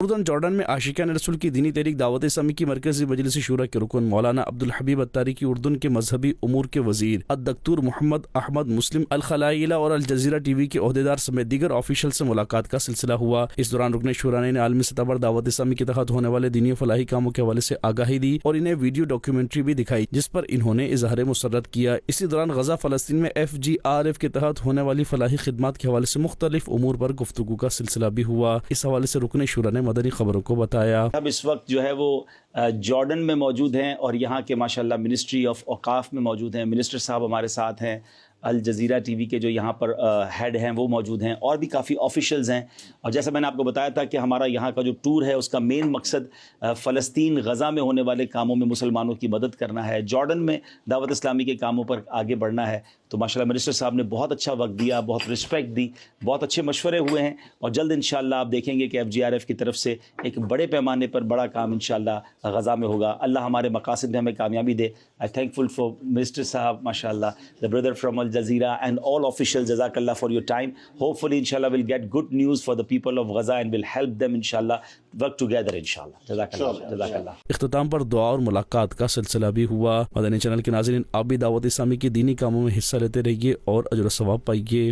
اردن جارڈن میں عاشقان رسول کی دینی تحریک دعوت اسلامی کی مرکزی مجلس شورا کے رکن مولانا عبدالحبیب اتاری کی اردن کے مذہبی امور کے وزیر الدکتور محمد احمد مسلم الخلائلہ اور الجزیرہ ٹی وی کے عہدیدار سمیت دیگر آفیشل سے ملاقات کا سلسلہ ہوا۔ اس دوران رکن شورا نے عالمی سطح پر دعوت اسلامی کے تحت ہونے والے دینی و فلاحی کاموں کے حوالے سے آگاہی دی اور انہیں ویڈیو ڈاکیومنٹری بھی دکھائی جس پر انہوں نے اظہار مسرت کیا۔ اسی دوران غزہ فلسطین میں FGRF کے تحت ہونے والی فلاحی خدمات کے حوالے سے مختلف امور پر گفتگو کا سلسلہ بھی ہوا۔ اس حوالے سے رکن شورا نے مدنی خبروں کو بتایا۔ اب اس وقت جو ہے وہ جارڈن میں موجود ہیں اور یہاں کے ماشاءاللہ منسٹری آف اوقاف میں موجود ہیں، منسٹر صاحب ہمارے ساتھ ہیں، الجزیرہ ٹی وی کے جو یہاں پر ہیڈ ہیں وہ موجود ہیں، اور بھی کافی آفیشلز ہیں۔ اور جیسا میں نے آپ کو بتایا تھا کہ ہمارا یہاں کا جو ٹور ہے اس کا مین مقصد فلسطین غزہ میں ہونے والے کاموں میں مسلمانوں کی مدد کرنا ہے، جارڈن میں دعوت اسلامی کے کاموں پر آگے بڑھنا ہے۔ تو ماشاءاللہ منسٹر صاحب نے بہت اچھا وقت دیا، بہت رسپیکٹ دی، بہت اچھے مشورے ہوئے ہیں، اور جلد انشاءاللہ آپ دیکھیں گے کہ FGRF کی طرف سے ایک بڑے پیمانے پر بڑا کام انشاءاللہ غزہ میں ہوگا۔ اللہ ہمارے مقاصد میں ہمیں کامیابی دے۔ آئی تھینکفل فار منسٹر صاحب، ماشاءاللہ the brother from Al Jazeera and all officials, Jazakallah for your time. Hopefully inshallah we'll get good news for the people of Gaza and we'll help them inshallah work together inshallah. Jazakallah. اختتام پر دعا اور ملاقات کا سلسلہ بھی ہوا۔ مدنی channel کے ناظرین، آپ بھی دعوت اسلامی کی دینی کاموں میں حصہ لیتے رہیے اور اجر و ثواب پائیے۔